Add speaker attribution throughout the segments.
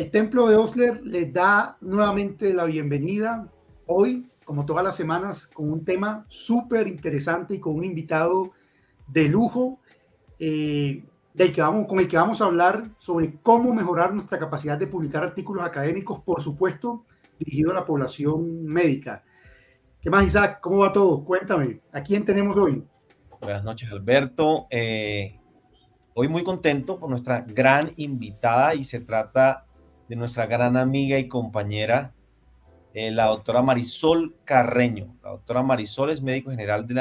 Speaker 1: El Templo de Osler les da nuevamente la bienvenida hoy, como todas las semanas, con un tema súper interesante y con un invitado de lujo con el que vamos a hablar sobre cómo mejorar nuestra capacidad de publicar artículos académicos, por supuesto, dirigido a la población médica. ¿Qué más, Isaac? ¿Cómo va todo? Cuéntame, ¿a quién tenemos hoy?
Speaker 2: Buenas noches, Alberto. Hoy muy contento por nuestra gran invitada y se trata de nuestra gran amiga y compañera, la doctora Marisol Carreño. La doctora Marisol es médico general de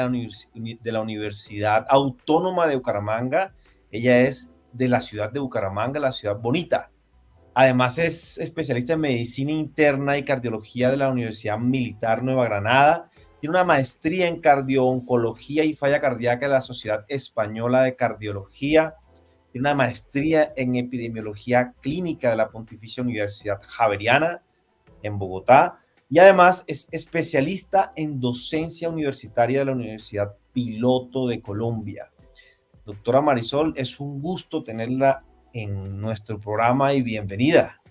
Speaker 2: la Universidad Autónoma de Bucaramanga. Ella es de la ciudad de Bucaramanga, la ciudad bonita. Además es especialista en medicina interna y cardiología de la Universidad Militar Nueva Granada. Tiene una maestría en cardio-oncología y falla cardíaca de la Sociedad Española de Cardiología. Tiene una maestría en epidemiología clínica de la Pontificia Universidad Javeriana en Bogotá. Y además es especialista en docencia universitaria de la Universidad Piloto de Colombia. Doctora Marisol, es un gusto tenerla en nuestro programa y bienvenida.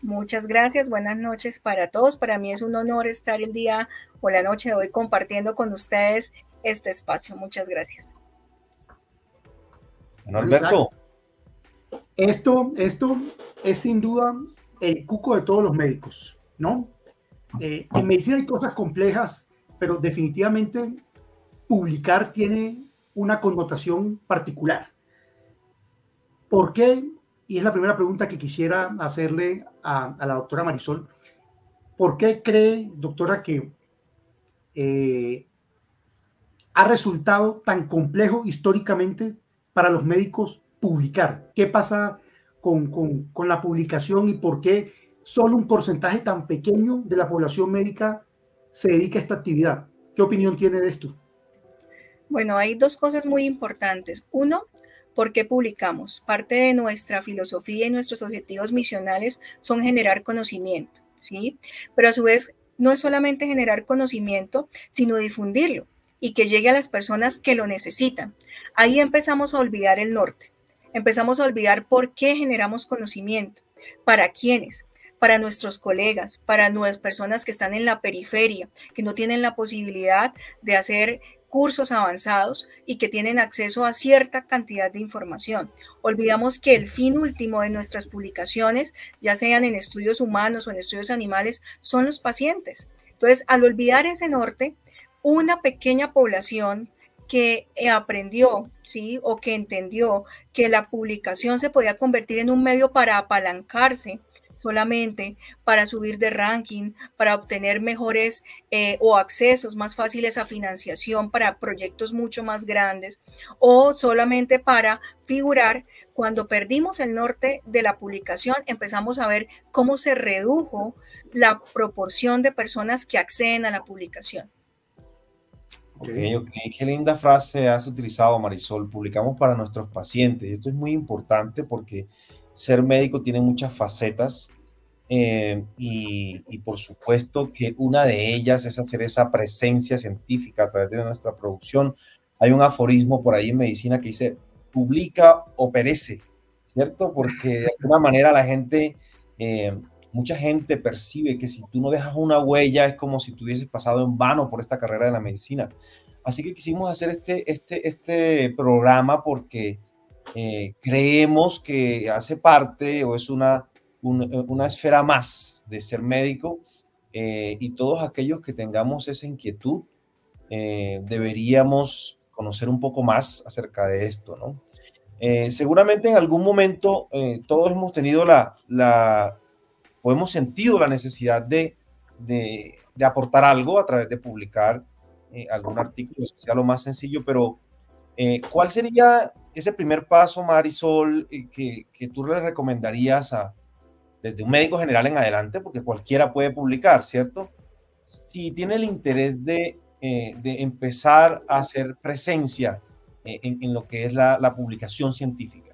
Speaker 3: Muchas gracias, buenas noches para todos. Para mí es un honor estar el día o la noche de hoy compartiendo con ustedes este espacio. Muchas gracias.
Speaker 2: Bueno, Alberto.
Speaker 1: Esto es sin duda el cuco de todos los médicos, ¿no? En medicina hay cosas complejas, pero definitivamente publicar tiene una connotación particular. ¿Por qué? Y es la primera pregunta que quisiera hacerle a la doctora Marisol. ¿Por qué cree, doctora, que ha resultado tan complejo históricamente para los médicos publicar? ¿Qué pasa con la publicación y por qué solo un porcentaje tan pequeño de la población médica se dedica a esta actividad? ¿Qué opinión tiene de esto?
Speaker 3: Bueno, hay dos cosas muy importantes. Uno, ¿por qué publicamos? Parte de nuestra filosofía y nuestros objetivos misionales son generar conocimiento, ¿sí? Pero a su vez, no es solamente generar conocimiento, sino difundirlo y que llegue a las personas que lo necesitan. Ahí empezamos a olvidar el norte. Empezamos a olvidar por qué generamos conocimiento, para quiénes, para nuestros colegas, para nuestras personas que están en la periferia, que no tienen la posibilidad de hacer cursos avanzados y que tienen acceso a cierta cantidad de información. Olvidamos que el fin último de nuestras publicaciones, ya sean en estudios humanos o en estudios animales, son los pacientes. Entonces, al olvidar ese norte, una pequeña población que aprendió, ¿sí? O que entendió que la publicación se podía convertir en un medio para apalancarse solamente, para subir de ranking, para obtener mejores o accesos más fáciles a financiación para proyectos mucho más grandes, o solamente para figurar. Cuando perdimos el norte de la publicación, empezamos a ver cómo se redujo la proporción de personas que acceden a la publicación.
Speaker 2: Ok. Qué linda frase has utilizado, Marisol. Publicamos para nuestros pacientes. Esto es muy importante porque ser médico tiene muchas facetas y por supuesto que una de ellas es hacer esa presencia científica a través de nuestra producción. Hay un aforismo por ahí en medicina que dice, publica o perece, ¿cierto? Porque de alguna manera la gente, mucha gente percibe que si tú no dejas una huella es como si tú hubieses pasado en vano por esta carrera de la medicina. Así que quisimos hacer este programa porque creemos que hace parte o es una esfera más de ser médico y todos aquellos que tengamos esa inquietud deberíamos conocer un poco más acerca de esto, ¿no? Seguramente en algún momento todos hemos tenido o hemos sentido la necesidad de aportar algo a través de publicar algún artículo, sea lo más sencillo, pero ¿cuál sería ese primer paso, Marisol, que tú le recomendarías desde un médico general en adelante, porque cualquiera puede publicar, ¿cierto? Si tiene el interés de empezar a hacer presencia en lo que es la publicación científica.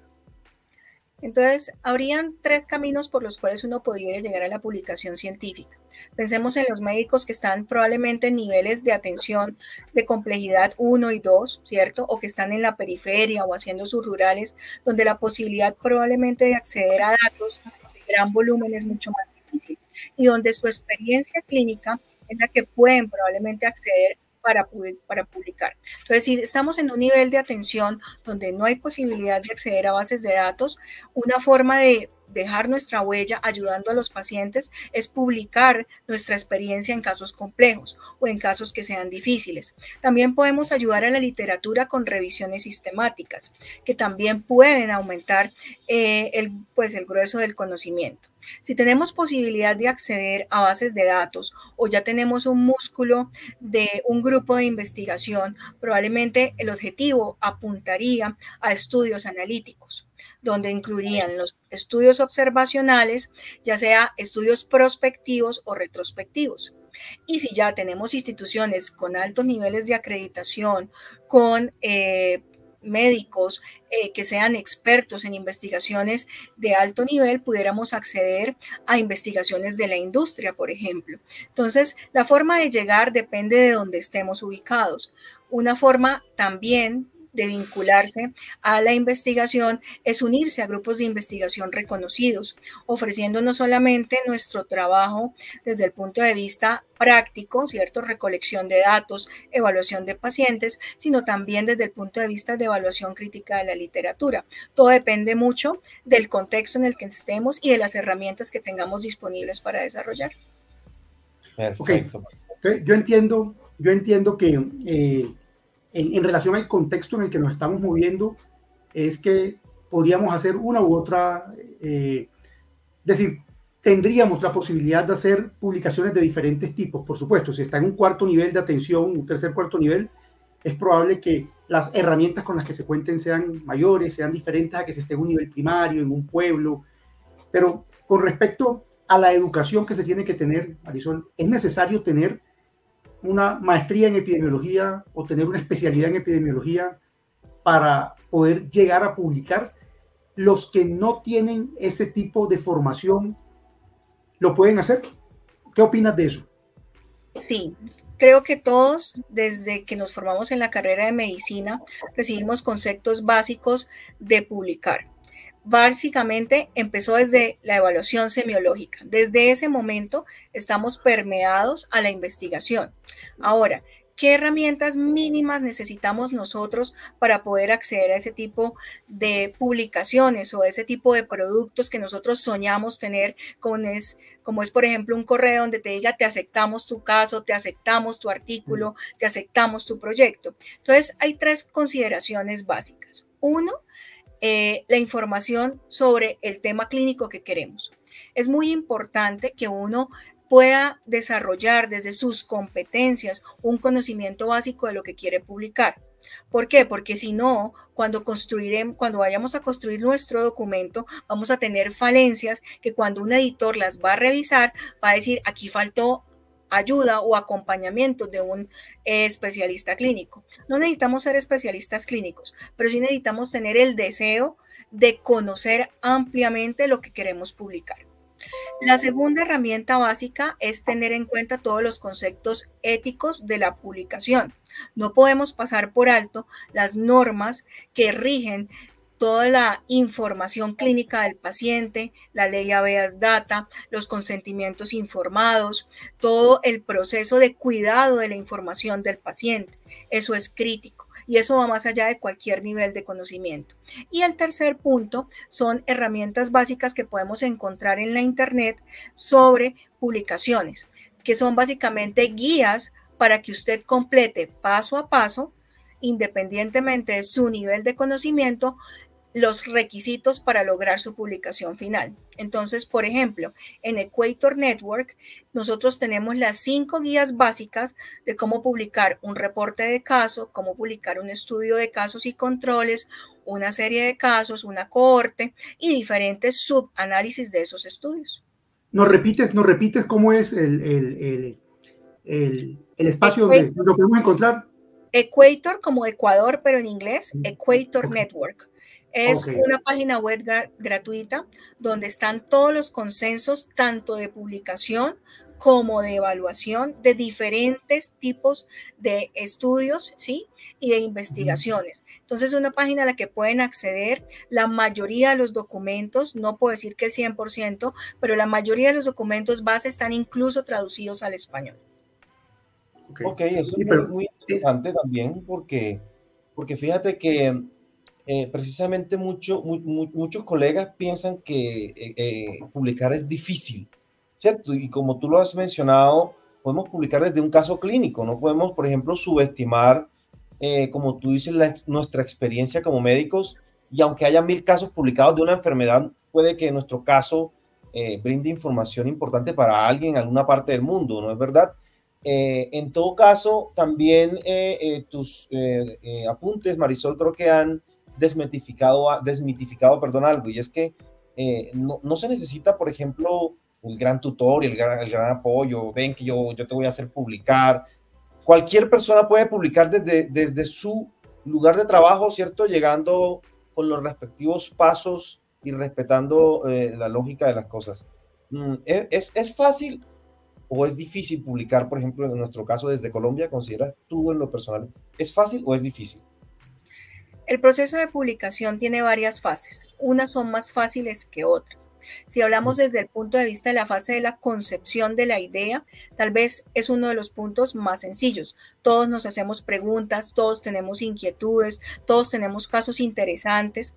Speaker 3: Entonces, habrían tres caminos por los cuales uno podría llegar a la publicación científica. Pensemos en los médicos que están probablemente en niveles de atención de complejidad 1 y 2, ¿cierto? O que están en la periferia o haciendo sus rurales, donde la posibilidad probablemente de acceder a datos gran volumen es mucho más difícil y donde su experiencia clínica es la que pueden probablemente acceder para publicar. Entonces, si estamos en un nivel de atención donde no hay posibilidad de acceder a bases de datos, una forma de dejar nuestra huella ayudando a los pacientes es publicar nuestra experiencia en casos complejos o en casos que sean difíciles. También podemos ayudar a la literatura con revisiones sistemáticas, que también pueden aumentar el grueso del conocimiento. Si tenemos posibilidad de acceder a bases de datos o ya tenemos un músculo de un grupo de investigación, probablemente el objetivo apuntaría a estudios analíticos, donde incluirían los estudios observacionales, ya sea estudios prospectivos o retrospectivos. Y si ya tenemos instituciones con altos niveles de acreditación, con médicos que sean expertos en investigaciones de alto nivel, pudiéramos acceder a investigaciones de la industria, por ejemplo. Entonces, la forma de llegar depende de dónde estemos ubicados. Una forma también de vincularse a la investigación es unirse a grupos de investigación reconocidos, ofreciendo no solamente nuestro trabajo desde el punto de vista práctico, ¿cierto? Recolección de datos, evaluación de pacientes, sino también desde el punto de vista de evaluación crítica de la literatura. Todo depende mucho del contexto en el que estemos y de las herramientas que tengamos disponibles para desarrollar.
Speaker 2: Perfecto.
Speaker 1: Okay. Yo entiendo que en relación al contexto en el que nos estamos moviendo, es que podríamos hacer una u otra, es decir, tendríamos la posibilidad de hacer publicaciones de diferentes tipos. Por supuesto, si está en un cuarto nivel de atención, un tercer, cuarto nivel, es probable que las herramientas con las que se cuenten sean mayores, sean diferentes a que se esté en un nivel primario, en un pueblo. Pero con respecto a la educación que se tiene que tener, Marisol, es necesario tener una maestría en epidemiología o tener una especialidad en epidemiología para poder llegar a publicar. Los que no tienen ese tipo de formación, ¿lo pueden hacer? ¿Qué opinas de eso?
Speaker 3: Sí, creo que todos, desde que nos formamos en la carrera de medicina, recibimos conceptos básicos de publicar. Básicamente empezó desde la evaluación semiológica. Desde ese momento estamos permeados a la investigación. Ahora, ¿qué herramientas mínimas necesitamos nosotros para poder acceder a ese tipo de publicaciones o ese tipo de productos que nosotros soñamos tener, como es, por ejemplo, un correo donde te diga te aceptamos tu caso, te aceptamos tu artículo, te aceptamos tu proyecto? Entonces, hay 3 consideraciones básicas. Uno, la información sobre el tema clínico que queremos. Es muy importante que uno pueda desarrollar desde sus competencias un conocimiento básico de lo que quiere publicar. ¿Por qué? Porque si no, cuando vayamos a construir nuestro documento, vamos a tener falencias que cuando un editor las va a revisar, va a decir, aquí faltó ayuda o acompañamiento de un especialista clínico. No necesitamos ser especialistas clínicos, pero sí necesitamos tener el deseo de conocer ampliamente lo que queremos publicar. La segunda herramienta básica es tener en cuenta todos los conceptos éticos de la publicación. No podemos pasar por alto las normas que rigen toda la información clínica del paciente, la ley habeas data, los consentimientos informados, todo el proceso de cuidado de la información del paciente. Eso es crítico y eso va más allá de cualquier nivel de conocimiento. Y el tercer punto son herramientas básicas que podemos encontrar en la internet sobre publicaciones, que son básicamente guías para que usted complete paso a paso, independientemente de su nivel de conocimiento, los requisitos para lograr su publicación final. Entonces, por ejemplo, en Equator Network, nosotros tenemos las 5 guías básicas de cómo publicar un reporte de caso, cómo publicar un estudio de casos y controles, una serie de casos, una cohorte y diferentes subanálisis de esos estudios.
Speaker 1: ¿Nos repites cómo es el espacio donde lo podemos encontrar?
Speaker 3: Equator como Ecuador, pero en inglés, Equator Network. Es una página web gratuita donde están todos los consensos, tanto de publicación como de evaluación de diferentes tipos de estudios, ¿sí? Y de investigaciones. Entonces, es una página a la que pueden acceder la mayoría de los documentos, no puedo decir que el 100%, pero la mayoría de los documentos base están incluso traducidos al español.
Speaker 2: Ok, eso es muy interesante también porque fíjate que precisamente muchos colegas piensan que publicar es difícil, ¿cierto? Y como tú lo has mencionado, podemos publicar desde un caso clínico, no podemos, por ejemplo, subestimar, como tú dices, nuestra experiencia como médicos, y aunque haya 1000 casos publicados de una enfermedad, puede que nuestro caso brinde información importante para alguien en alguna parte del mundo, ¿no es verdad? En todo caso, también tus apuntes, Marisol, creo que han desmitificado algo, y es que no se necesita, por ejemplo, el gran tutor y el gran apoyo. Ven que yo te voy a hacer publicar. Cualquier persona puede publicar desde su lugar de trabajo, ¿cierto? Llegando con los respectivos pasos y respetando la lógica de las cosas. ¿Es fácil o es difícil publicar, por ejemplo, en nuestro caso desde Colombia? ¿Consideras tú en lo personal, es fácil o es difícil?
Speaker 3: El proceso de publicación tiene varias fases. Unas son más fáciles que otras. Si hablamos desde el punto de vista de la fase de la concepción de la idea, tal vez es uno de los puntos más sencillos. Todos nos hacemos preguntas, todos tenemos inquietudes, todos tenemos casos interesantes.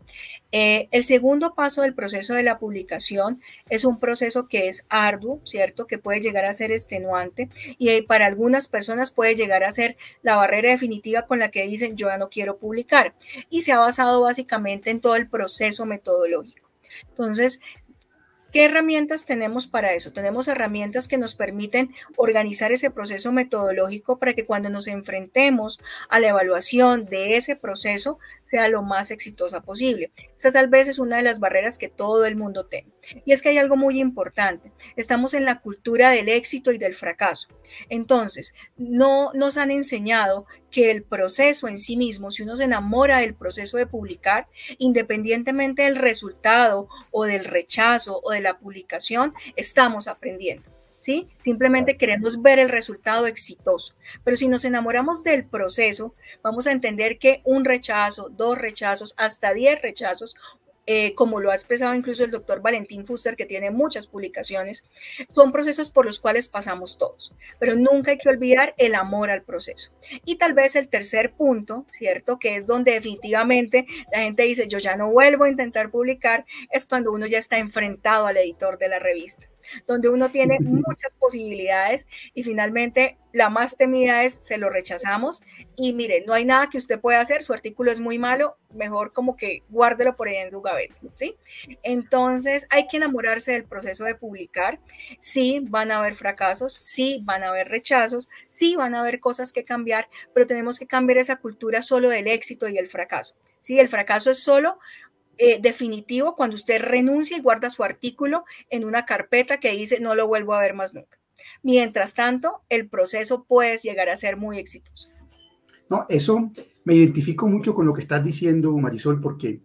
Speaker 3: El segundo paso del proceso de la publicación es un proceso que es arduo, ¿cierto? Que puede llegar a ser extenuante y para algunas personas puede llegar a ser la barrera definitiva con la que dicen yo ya no quiero publicar, y se ha basado básicamente en todo el proceso metodológico. Entonces, ¿qué herramientas tenemos para eso? Tenemos herramientas que nos permiten organizar ese proceso metodológico para que cuando nos enfrentemos a la evaluación de ese proceso sea lo más exitosa posible. Esa tal vez es una de las barreras que todo el mundo tiene. Y es que hay algo muy importante. Estamos en la cultura del éxito y del fracaso. Entonces, no nos han enseñado que el proceso en sí mismo, si uno se enamora del proceso de publicar, independientemente del resultado o del rechazo o de la publicación, estamos aprendiendo, ¿sí? Simplemente Exacto. Queremos ver el resultado exitoso. Pero si nos enamoramos del proceso, vamos a entender que un rechazo, 2 rechazos, hasta 10 rechazos, como lo ha expresado incluso el doctor Valentín Fuster, que tiene muchas publicaciones, son procesos por los cuales pasamos todos, pero nunca hay que olvidar el amor al proceso. Y tal vez el tercer punto, ¿cierto?, que es donde definitivamente la gente dice, yo ya no vuelvo a intentar publicar, es cuando uno ya está enfrentado al editor de la revista, donde uno tiene muchas posibilidades y finalmente la más temida es se lo rechazamos y mire, no hay nada que usted pueda hacer, su artículo es muy malo, mejor como que guárdelo por ahí en su gaveta, ¿sí? Entonces hay que enamorarse del proceso de publicar. Sí, van a haber fracasos, sí, van a haber rechazos, sí, van a haber cosas que cambiar, pero tenemos que cambiar esa cultura solo del éxito y el fracaso, ¿sí? El fracaso es solo definitivo cuando usted renuncia y guarda su artículo en una carpeta que dice no lo vuelvo a ver más nunca. Mientras tanto, el proceso puede llegar a ser muy exitoso.
Speaker 1: No, eso me identifico mucho con lo que estás diciendo, Marisol, porque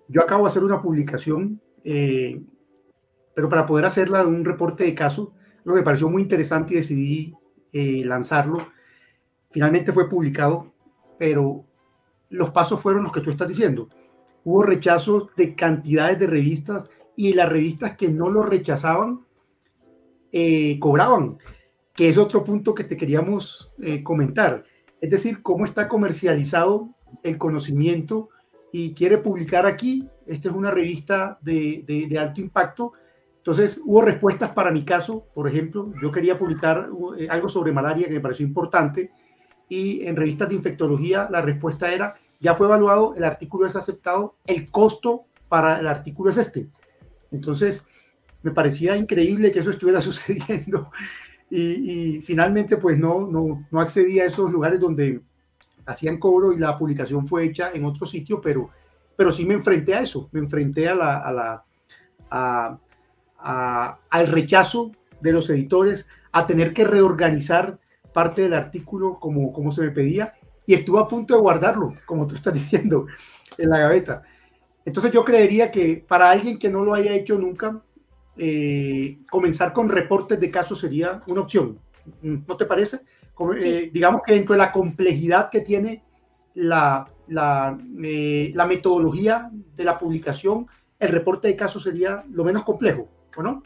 Speaker 1: yo acabo de hacer una publicación, pero para poder hacerla de un reporte de caso, lo que me pareció muy interesante y decidí lanzarlo. Finalmente fue publicado, pero los pasos fueron los que tú estás diciendo. Hubo rechazos de cantidades de revistas y las revistas que no lo rechazaban cobraban, que es otro punto que te queríamos comentar. Es decir, cómo está comercializado el conocimiento y quiere publicar aquí. Esta es una revista de alto impacto. Entonces, hubo respuestas para mi caso. Por ejemplo, yo quería publicar algo sobre malaria que me pareció importante y en revistas de infectología la respuesta era ya fue evaluado, el artículo es aceptado, el costo para el artículo es este. Entonces, me parecía increíble que eso estuviera sucediendo y finalmente pues no accedí a esos lugares donde hacían cobro y la publicación fue hecha en otro sitio, pero sí me enfrenté a eso, me enfrenté al rechazo de los editores, a tener que reorganizar parte del artículo como se me pedía, y estuve a punto de guardarlo, como tú estás diciendo, en la gaveta. Entonces yo creería que para alguien que no lo haya hecho nunca, comenzar con reportes de casos sería una opción. ¿No te parece?
Speaker 3: Sí.
Speaker 1: Digamos que dentro de la complejidad que tiene la metodología de la publicación, el reporte de casos sería lo menos complejo, ¿o no?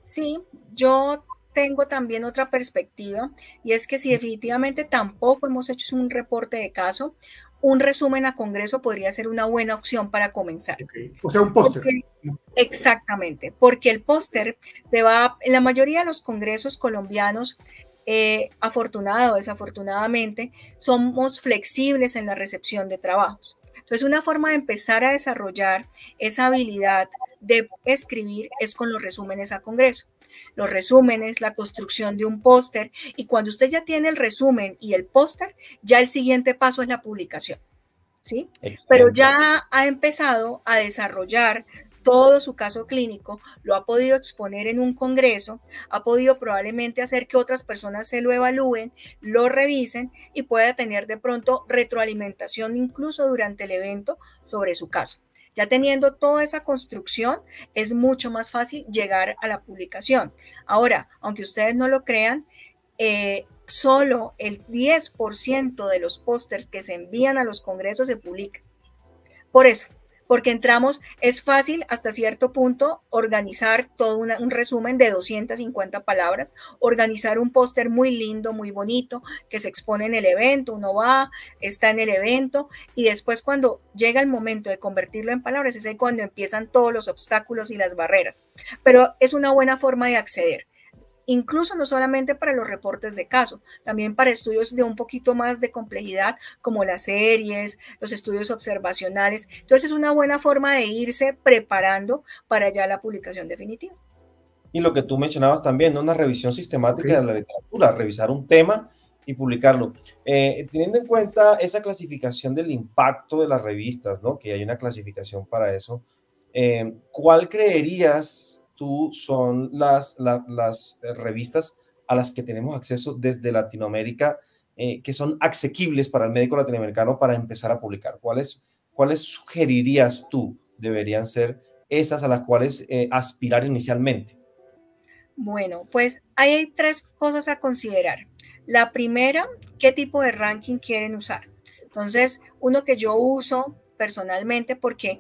Speaker 3: Sí, yo tengo también otra perspectiva, y es que si definitivamente tampoco hemos hecho un reporte de caso, un resumen a Congreso podría ser una buena opción para comenzar.
Speaker 1: Okay. O sea, un póster.
Speaker 3: Exactamente, porque el póster te va, en la mayoría de los congresos colombianos, afortunado o desafortunadamente, somos flexibles en la recepción de trabajos. Entonces, una forma de empezar a desarrollar esa habilidad de escribir es con los resúmenes a Congreso. Los resúmenes, la construcción de un póster, y cuando usted ya tiene el resumen y el póster, ya el siguiente paso es la publicación, ¿sí? Excelente. Pero ya ha empezado a desarrollar todo su caso clínico, lo ha podido exponer en un congreso, ha podido probablemente hacer que otras personas se lo evalúen, lo revisen y pueda tener de pronto retroalimentación incluso durante el evento sobre su caso. Ya teniendo toda esa construcción, es mucho más fácil llegar a la publicación. Ahora, aunque ustedes no lo crean, solo el 10% de los pósters que se envían a los congresos se publican. Por eso, porque entramos, es fácil hasta cierto punto organizar todo un resumen de 250 palabras, organizar un póster muy lindo, muy bonito, que se expone en el evento, uno va, está en el evento, y después cuando llega el momento de convertirlo en palabras, es ahí cuando empiezan todos los obstáculos y las barreras. Pero es una buena forma de acceder. Incluso no solamente para los reportes de caso, también para estudios de un poquito más de complejidad, como las series, los estudios observacionales. Entonces es una buena forma de irse preparando para ya la publicación definitiva.
Speaker 2: Y lo que tú mencionabas también, ¿no? Una revisión sistemática de la literatura, revisar un tema y publicarlo. Teniendo en cuenta esa clasificación del impacto de las revistas, ¿no? Que hay una clasificación para eso, ¿cuál creerías tú son las revistas a las que tenemos acceso desde Latinoamérica, que son asequibles para el médico latinoamericano para empezar a publicar? ¿Cuáles sugerirías tú deberían ser esas a las cuales aspirar inicialmente?
Speaker 3: Bueno, pues hay 3 cosas a considerar. La primera, ¿qué tipo de ranking quieren usar? Entonces, uno que yo uso personalmente porque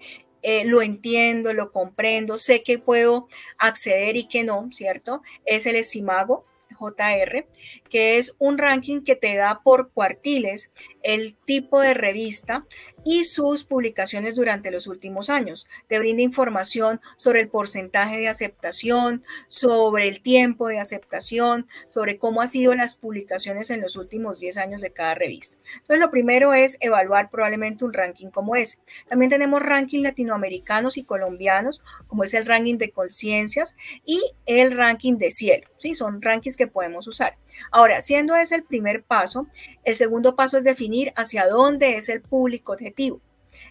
Speaker 3: lo entiendo, lo comprendo, sé que puedo acceder y que no, ¿cierto? Es el Simago JR, que es un ranking que te da por cuartiles el tipo de revista y sus publicaciones durante los últimos años. Te brinda información sobre el porcentaje de aceptación, sobre el tiempo de aceptación, sobre cómo han sido las publicaciones en los últimos 10 años de cada revista. Entonces, lo primero es evaluar probablemente un ranking como ese. También tenemos rankings latinoamericanos y colombianos, como es el ranking de conciencias y el ranking de cielo. ¿Sí? Son rankings que podemos usar. Ahora, siendo ese el primer paso, el segundo paso es definir hacia dónde es el público objetivo.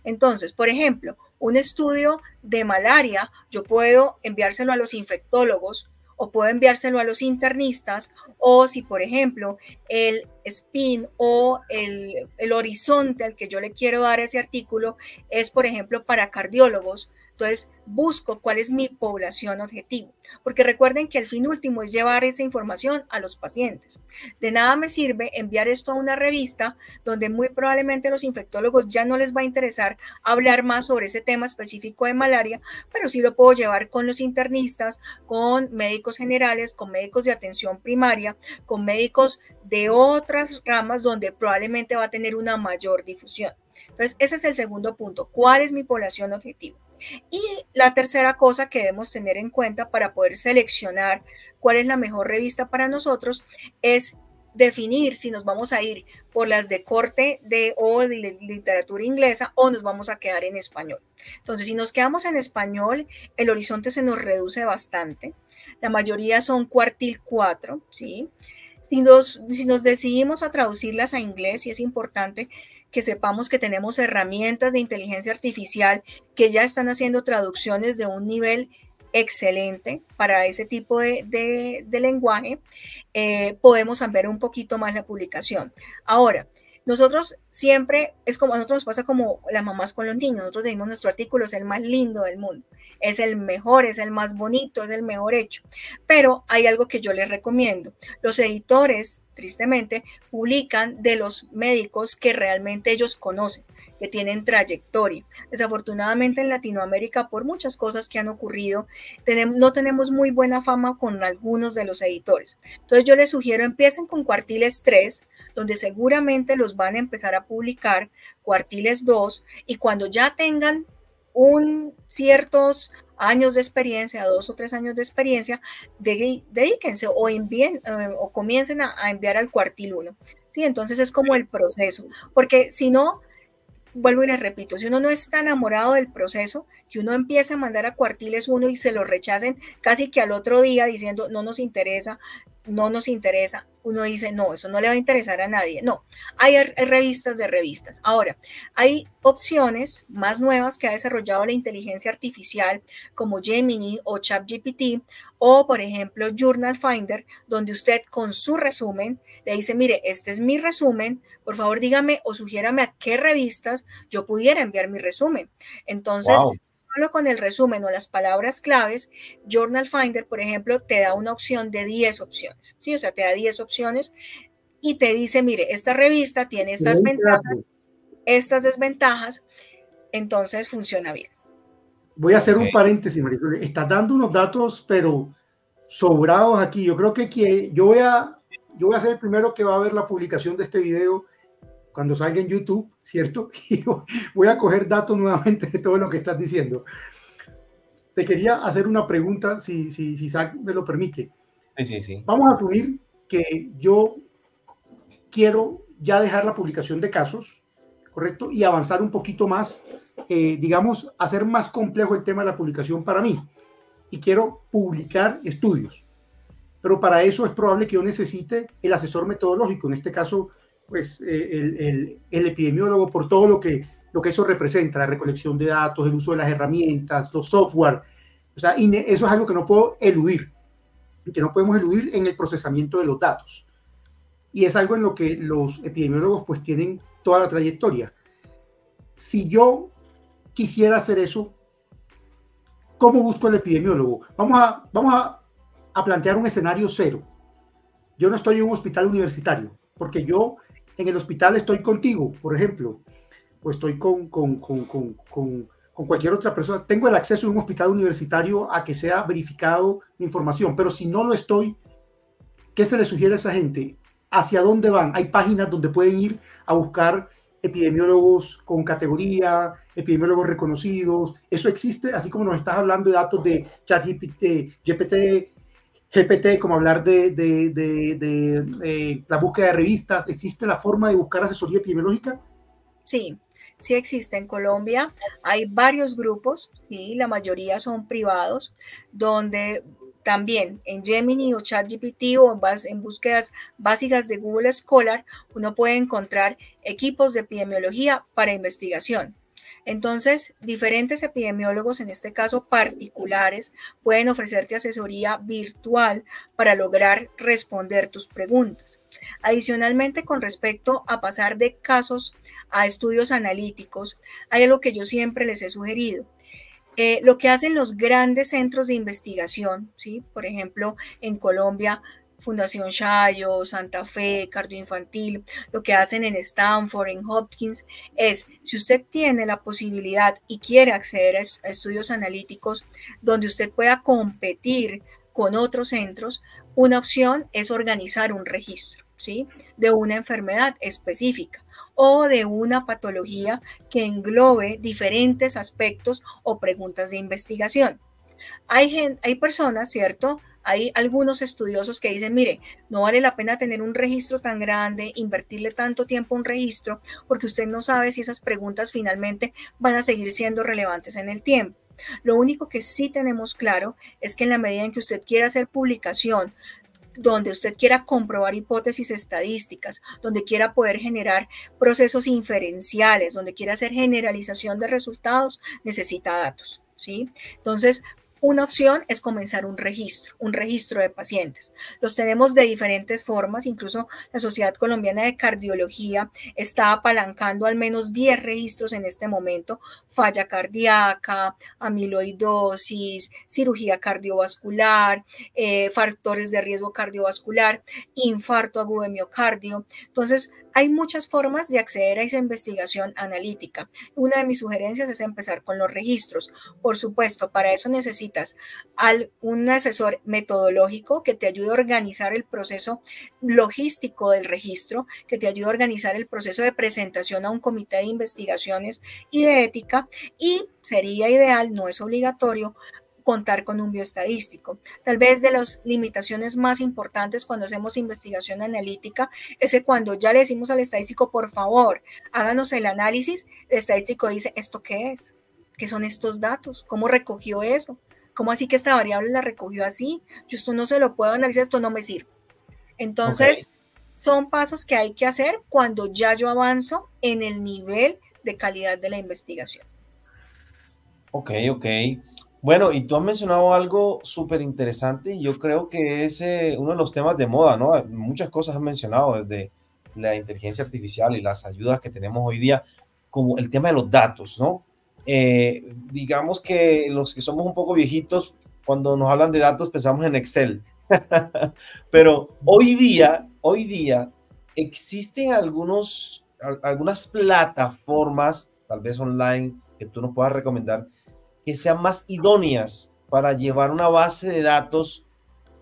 Speaker 3: Entonces, por ejemplo, un estudio de malaria, yo puedo enviárselo a los infectólogos o puedo enviárselo a los internistas, o si, por ejemplo, el spin o el horizonte al que yo le quiero dar ese artículo es, por ejemplo, para cardiólogos. Entonces, busco cuál es mi población objetivo, porque recuerden que el fin último es llevar esa información a los pacientes. De nada me sirve enviar esto a una revista donde muy probablemente a los infectólogos ya no les va a interesar hablar más sobre ese tema específico de malaria, pero sí lo puedo llevar con los internistas, con médicos generales, con médicos de atención primaria, con médicos de otras ramas donde probablemente va a tener una mayor difusión. Entonces, ese es el segundo punto. ¿Cuál es mi población objetivo? Y la tercera cosa que debemos tener en cuenta para poder seleccionar cuál es la mejor revista para nosotros es definir si nos vamos a ir por las de corte o de literatura inglesa o nos vamos a quedar en español. Entonces, si nos quedamos en español, el horizonte se nos reduce bastante. La mayoría son cuartil 4, ¿sí? Si nos decidimos a traducirlas a inglés, y es importante que sepamos que tenemos herramientas de inteligencia artificial que ya están haciendo traducciones de un nivel excelente para ese tipo de lenguaje, podemos ampliar un poquito más la publicación. Ahora, Nosotros siempre, es como a nosotros nos pasa como las mamás con los niños, nosotros decimos nuestro artículo es el más lindo del mundo, es el mejor, es el más bonito, es el mejor hecho, pero hay algo que yo les recomiendo. Los editores, tristemente, publican de los médicos que realmente ellos conocen, que tienen trayectoria. Desafortunadamente en Latinoamérica, por muchas cosas que han ocurrido, no tenemos muy buena fama con algunos de los editores. Entonces yo les sugiero, empiecen con Cuartiles 3, donde seguramente los van a empezar a publicar, Cuartiles 2, y cuando ya tengan ciertos años de experiencia, 2 o 3 años de experiencia, dedíquense o comiencen a enviar al Cuartil 1. ¿Sí? Entonces es como el proceso, porque si no, vuelvo y les repito, si uno no está enamorado del proceso, que uno empiece a mandar a Cuartiles 1 y se lo rechacen casi que al otro día diciendo no nos interesa, uno dice no, eso no le va a interesar a nadie. No, hay revistas de revistas. Ahora, hay opciones más nuevas que ha desarrollado la inteligencia artificial como Gemini o ChatGPT o, por ejemplo, Journal Finder, donde usted con su resumen le dice, mire, este es mi resumen, por favor dígame o sugiérame a qué revistas yo pudiera enviar mi resumen. Entonces, wow, solo con el resumen o las palabras claves, Journal Finder, por ejemplo, te da una opción de 10 opciones, ¿sí? O sea, te da 10 opciones y te dice, mire, esta revista tiene estas ventajas, estas desventajas, entonces funciona bien.
Speaker 1: Voy a hacer un paréntesis, Maricruz. Estás dando unos datos, pero sobrados aquí. Yo creo que yo voy a ser el primero que va a ver la publicación de este video cuando salga en YouTube, ¿cierto? Y voy a coger datos nuevamente de todo lo que estás diciendo. Te quería hacer una pregunta, si Isaac me lo permite.
Speaker 2: Sí.
Speaker 1: Vamos a asumir que yo quiero ya dejar la publicación de casos, ¿correcto? Y avanzar un poquito más, digamos, hacer más complejo el tema de la publicación para mí. Y quiero publicar estudios. Pero para eso es probable que yo necesite el asesor metodológico, en este caso, pues el epidemiólogo, por todo lo que eso representa, la recolección de datos, el uso de las herramientas, los software. O sea, y eso es algo que no puedo eludir, que no podemos eludir en el procesamiento de los datos. Y es algo en lo que los epidemiólogos pues tienen toda la trayectoria. Si yo quisiera hacer eso, ¿cómo busco al epidemiólogo? Vamos a plantear un escenario cero. Yo no estoy en un hospital universitario, porque yo en el hospital estoy contigo, por ejemplo, o estoy con cualquier otra persona. Tengo el acceso en un hospital universitario a que sea verificado mi información, pero si no lo estoy, ¿qué se le sugiere a esa gente? ¿Hacia dónde van? Hay páginas donde pueden ir a buscar epidemiólogos con categoría, epidemiólogos reconocidos. Eso existe, así como nos estás hablando de datos de ChatGPT, GPT, como hablar de la búsqueda de revistas. ¿Existe la forma de buscar asesoría epidemiológica?
Speaker 3: Sí, sí existe. En Colombia hay varios grupos, ¿sí? La mayoría son privados, donde también en Gemini o ChatGPT o en búsquedas básicas de Google Scholar, uno puede encontrar equipos de epidemiología para investigación. Entonces, diferentes epidemiólogos, en este caso particulares, pueden ofrecerte asesoría virtual para lograr responder tus preguntas. Adicionalmente, con respecto a pasar de casos a estudios analíticos, hay algo que yo siempre les he sugerido. Lo que hacen los grandes centros de investigación, ¿sí? Por ejemplo, en Colombia, Fundación Chayo, Santa Fe, Cardioinfantil, lo que hacen en Stanford, en Hopkins, es, si usted tiene la posibilidad y quiere acceder a estudios analíticos donde usted pueda competir con otros centros, una opción es organizar un registro, ¿sí? De una enfermedad específica o de una patología que englobe diferentes aspectos o preguntas de investigación. Hay personas, ¿cierto? Hay algunos estudiosos que dicen, mire, no vale la pena tener un registro tan grande, invertirle tanto tiempo a un registro, porque usted no sabe si esas preguntas finalmente van a seguir siendo relevantes en el tiempo. Lo único que sí tenemos claro es que en la medida en que usted quiera hacer publicación, donde usted quiera comprobar hipótesis estadísticas, donde quiera poder generar procesos inferenciales, donde quiera hacer generalización de resultados, necesita datos, ¿sí? Entonces, Una opción es comenzar un registro de pacientes. Los tenemos de diferentes formas, incluso la Sociedad Colombiana de Cardiología está apalancando al menos 10 registros en este momento: falla cardíaca, amiloidosis, cirugía cardiovascular, factores de riesgo cardiovascular, infarto agudo de miocardio. Entonces, hay muchas formas de acceder a esa investigación analítica. Una de mis sugerencias es empezar con los registros. Por supuesto, para eso necesitas un asesor metodológico que te ayude a organizar el proceso logístico del registro, que te ayude a organizar el proceso de presentación a un comité de investigaciones y de ética, y sería ideal, no es obligatorio, contar con un bioestadístico. Tal vez de las limitaciones más importantes cuando hacemos investigación analítica es que cuando ya le decimos al estadístico, por favor, háganos el análisis, el estadístico dice, ¿esto qué es? ¿Qué son estos datos? ¿Cómo recogió eso? ¿Cómo así que esta variable la recogió así? Yo esto no se lo puedo analizar, esto no me sirve. Entonces, son pasos que hay que hacer cuando ya yo avanzo en el nivel de calidad de la investigación.
Speaker 2: Ok. Bueno, y tú has mencionado algo súper interesante y yo creo que es uno de los temas de moda, ¿no? Muchas cosas has mencionado, desde la inteligencia artificial y las ayudas que tenemos hoy día, como el tema de los datos, ¿no? Digamos que los que somos un poco viejitos, cuando nos hablan de datos pensamos en Excel, pero hoy día existen algunas plataformas, tal vez online, que tú nos puedas recomendar, que sean más idóneas para llevar una base de datos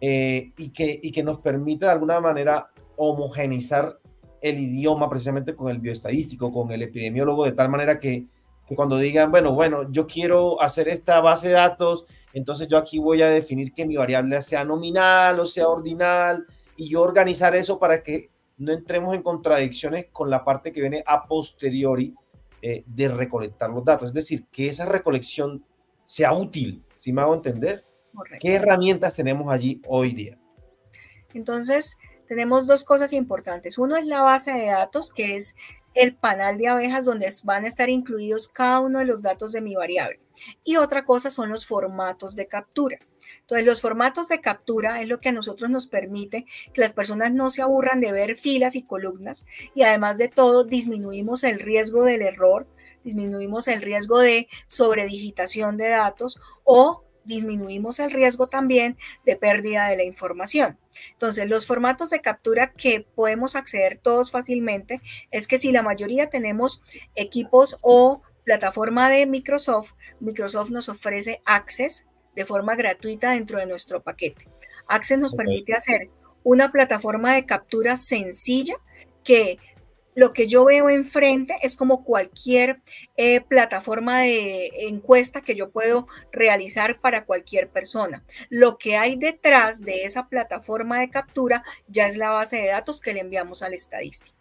Speaker 2: y que nos permita de alguna manera homogenizar el idioma precisamente con el bioestadístico, con el epidemiólogo, de tal manera que cuando digan, bueno, yo quiero hacer esta base de datos, entonces yo aquí voy a definir que mi variable sea nominal o sea ordinal, y yo organizar eso para que no entremos en contradicciones con la parte que viene a posteriori de recolectar los datos. Es decir, que esa recolección sea útil, ¿sí me hago entender?
Speaker 3: Correcto.
Speaker 2: ¿Qué herramientas tenemos allí hoy día?
Speaker 3: Entonces, tenemos dos cosas importantes. Uno es la base de datos, que es el panal de abejas donde van a estar incluidos cada uno de los datos de mi variable. Y otra cosa son los formatos de captura. Entonces, los formatos de captura es lo que a nosotros nos permite que las personas no se aburran de ver filas y columnas, y además de todo disminuimos el riesgo del error, disminuimos el riesgo de sobredigitación de datos o disminuimos el riesgo también de pérdida de la información. Entonces, los formatos de captura que podemos acceder todos fácilmente es que si la mayoría tenemos equipos o plataforma de Microsoft, Microsoft nos ofrece Access de forma gratuita dentro de nuestro paquete. Access nos permite hacer una plataforma de captura sencilla que lo que yo veo enfrente es como cualquier plataforma de encuesta que yo puedo realizar para cualquier persona. Lo que hay detrás de esa plataforma de captura ya es la base de datos que le enviamos al estadístico.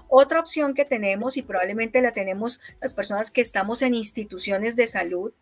Speaker 3: Otra opción que tenemos, y probablemente la tenemos las personas que estamos en instituciones de salud,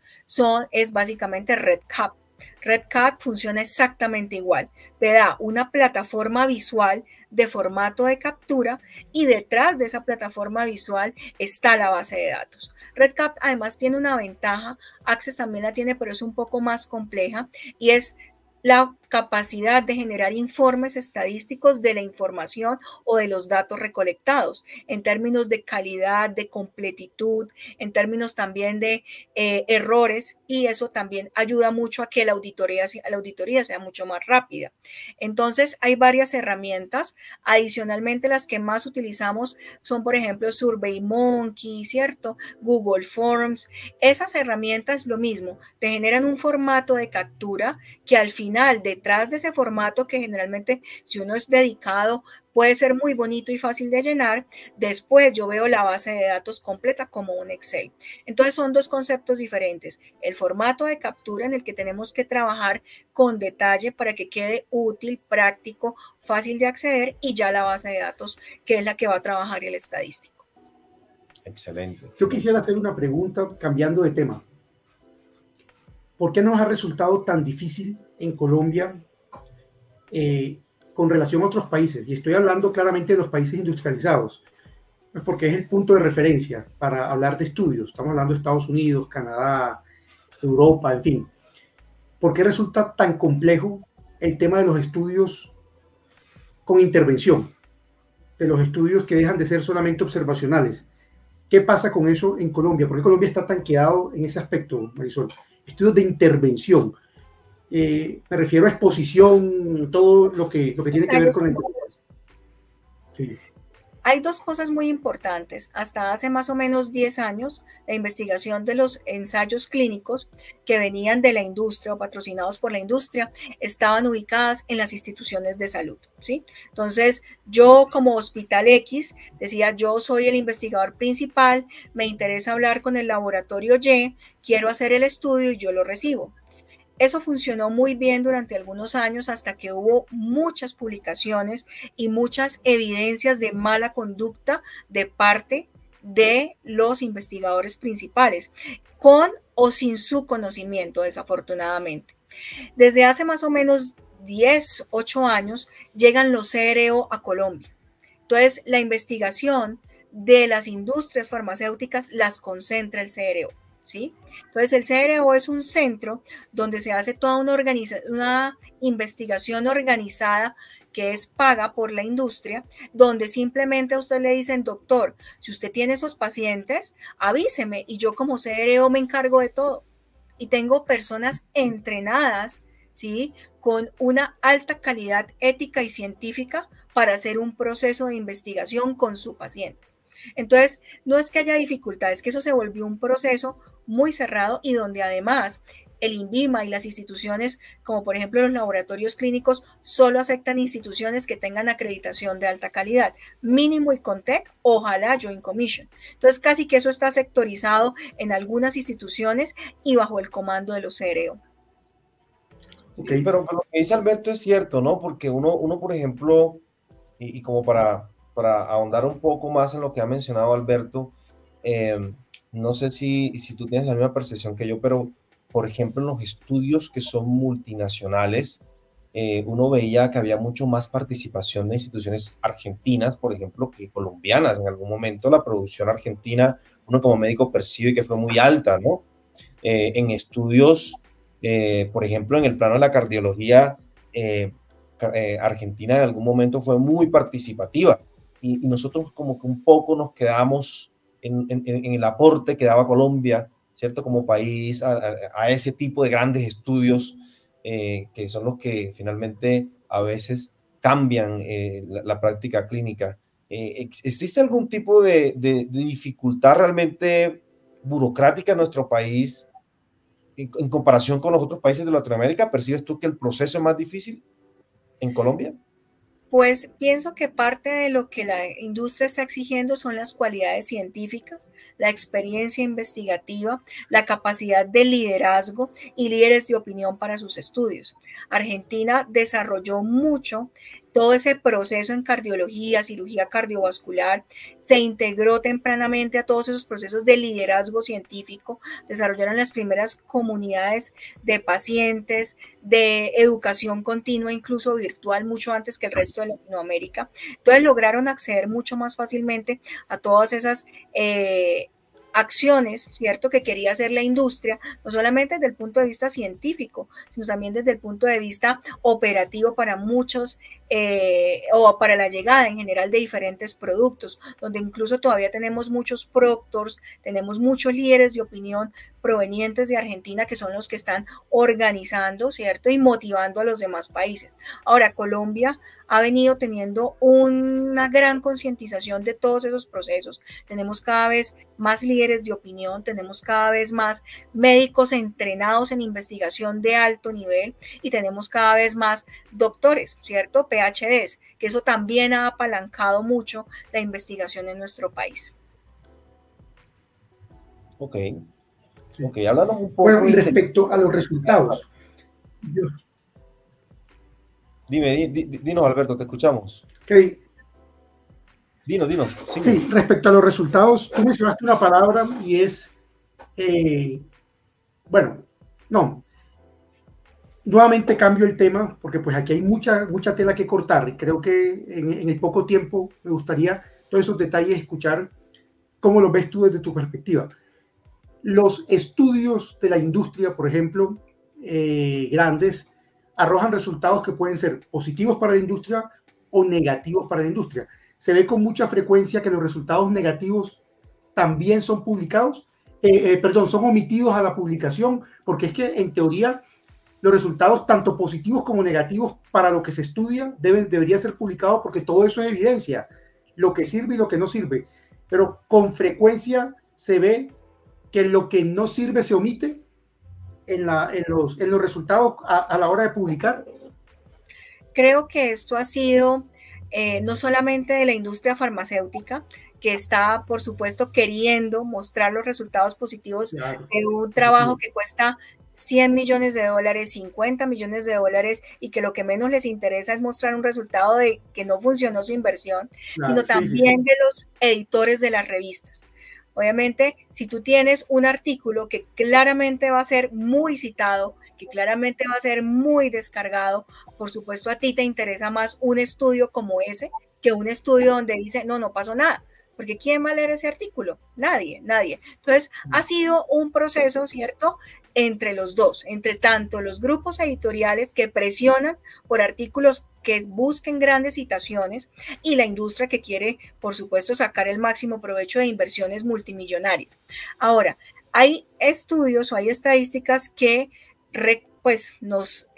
Speaker 3: es básicamente REDCap. REDCap funciona exactamente igual. Te da una plataforma visual de formato de captura y detrás de esa plataforma visual está la base de datos. REDCap además tiene una ventaja, Access también la tiene, pero es un poco más compleja, y es la capacidad de generar informes estadísticos de la información o de los datos recolectados en términos de calidad, de completitud, en términos también de errores, y eso también ayuda mucho a que la auditoría sea mucho más rápida. Entonces, hay varias herramientas. Adicionalmente, las que más utilizamos son, por ejemplo, SurveyMonkey, ¿cierto? Google Forms. Esas herramientas, lo mismo, te generan un formato de captura que al final, detrás de ese formato, que generalmente, si uno es dedicado, puede ser muy bonito y fácil de llenar, después yo veo la base de datos completa como un Excel. Entonces, son dos conceptos diferentes: el formato de captura, en el que tenemos que trabajar con detalle para que quede útil, práctico, fácil de acceder, y ya la base de datos, que es la que va a trabajar el estadístico.
Speaker 2: Excelente.
Speaker 1: Yo quisiera hacer una pregunta cambiando de tema. ¿Por qué nos ha resultado tan difícil en Colombia con relación a otros países? Y estoy hablando claramente de los países industrializados, porque es el punto de referencia para hablar de estudios. Estamos hablando de Estados Unidos, Canadá, Europa, en fin. ¿por qué resulta tan complejo el tema de los estudios con intervención? De los estudios que dejan de ser solamente observacionales. ¿Qué pasa con eso en Colombia? ¿Por qué Colombia está tan quedado en ese aspecto, Marisol? Estudios de intervención. Me refiero a exposición, todo lo que tiene que ver con el... Sí.
Speaker 3: Hay dos cosas muy importantes. Hasta hace más o menos 10 años, la investigación de los ensayos clínicos que venían de la industria o patrocinados por la industria estaban ubicadas en las instituciones de salud, ¿sí? Entonces, yo como Hospital X decía, yo soy el investigador principal, me interesa hablar con el laboratorio Y, quiero hacer el estudio y yo lo recibo. Eso funcionó muy bien durante algunos años hasta que hubo muchas publicaciones y muchas evidencias de mala conducta de parte de los investigadores principales, con o sin su conocimiento, desafortunadamente. Desde hace más o menos 10, 8 años llegan los CRO a Colombia. Entonces, la investigación de las industrias farmacéuticas las concentra el CRO. ¿Sí? Entonces, el CRO es un centro donde se hace toda una investigación organizada que es paga por la industria, donde simplemente a usted le dicen, doctor, si usted tiene esos pacientes, avíseme y yo como CRO me encargo de todo. Y tengo personas entrenadas, ¿sí? Con una alta calidad ética y científica para hacer un proceso de investigación con su paciente. Entonces, no es que haya dificultades, es que eso se volvió un proceso muy cerrado y donde además el INVIMA y las instituciones, como por ejemplo los laboratorios clínicos, solo aceptan instituciones que tengan acreditación de alta calidad, mínimo y CONTEC, ojalá Joint Commission. Entonces, casi que eso está sectorizado en algunas instituciones y bajo el comando de los CRO.
Speaker 2: Okay. Pero lo que dice Alberto es cierto, ¿no? Porque uno por ejemplo, y como para ahondar un poco más en lo que ha mencionado Alberto, no sé si tú tienes la misma percepción que yo, pero por ejemplo en los estudios que son multinacionales, uno veía que había mucho más participación de instituciones argentinas, por ejemplo, que colombianas. En algún momento la producción argentina, uno como médico percibe que fue muy alta, ¿no? En estudios, por ejemplo, en el plano de la cardiología, Argentina en algún momento fue muy participativa y nosotros como que un poco nos quedamos en el aporte que daba Colombia, ¿cierto? Como país a ese tipo de grandes estudios que son los que finalmente a veces cambian la práctica clínica. ¿Existe algún tipo de dificultad realmente burocrática en nuestro país en comparación con los otros países de Latinoamérica? ¿Percibes tú que el proceso es más difícil en Colombia?
Speaker 3: Pues pienso que parte de lo que la industria está exigiendo son las cualidades científicas, la experiencia investigativa, la capacidad de liderazgo y líderes de opinión para sus estudios. Argentina desarrolló mucho todo ese proceso en cardiología, cirugía cardiovascular, se integró tempranamente a todos esos procesos de liderazgo científico, desarrollaron las primeras comunidades de pacientes, de educación continua, incluso virtual, mucho antes que el resto de Latinoamérica. Entonces lograron acceder mucho más fácilmente a todas esas acciones, ¿cierto?, que quería hacer la industria, no solamente desde el punto de vista científico, sino también desde el punto de vista operativo para muchos, o para la llegada en general de diferentes productos, donde incluso todavía tenemos muchos proctors, tenemos muchos líderes de opinión provenientes de Argentina que son los que están organizando, ¿cierto?, y motivando a los demás países. Ahora, Colombia ha venido teniendo una gran concientización de todos esos procesos. Tenemos cada vez más líderes de opinión, tenemos cada vez más médicos entrenados en investigación de alto nivel y tenemos cada vez más doctores, ¿cierto?, PhDs, que eso también ha apalancado mucho la investigación en nuestro país.
Speaker 2: Ok. Sí. Ok, háblanos un poco.
Speaker 1: Bueno, y respecto a los resultados.
Speaker 2: Dinos, Alberto, te escuchamos.
Speaker 1: Okay.
Speaker 2: Dinos.
Speaker 1: Sí, respecto a los resultados, tú mencionaste una palabra y es, nuevamente cambio el tema porque pues aquí hay mucha tela que cortar y creo que en el poco tiempo me gustaría todos esos detalles escuchar cómo los ves tú desde tu perspectiva. Los estudios de la industria, por ejemplo, grandes arrojan resultados que pueden ser positivos para la industria o negativos para la industria. Se ve con mucha frecuencia que los resultados negativos también son publicados, son omitidos a la publicación, porque es que en teoría los resultados tanto positivos como negativos para lo que se estudia debería ser publicado, porque todo eso es evidencia, lo que sirve y lo que no sirve. Pero con frecuencia se ve que lo que no sirve se omite en los resultados a la hora de publicar.
Speaker 3: Creo que esto ha sido no solamente de la industria farmacéutica, que está, por supuesto, queriendo mostrar los resultados positivos de un trabajo que cuesta $100 millones, 50 millones de dólares, y que lo que menos les interesa es mostrar un resultado de que no funcionó su inversión, sino también de los editores de las revistas. Obviamente, si tú tienes un artículo que claramente va a ser muy citado, que claramente va a ser muy descargado, por supuesto a ti te interesa más un estudio como ese que un estudio donde dice, no pasó nada. Porque ¿quién va a leer ese artículo? Nadie. Entonces, ha sido un proceso, ¿cierto?, entre los dos, entre tanto los grupos editoriales que presionan por artículos que busquen grandes citaciones y la industria que quiere, por supuesto, sacar el máximo provecho de inversiones multimillonarias. Ahora, hay estudios o hay estadísticas que nos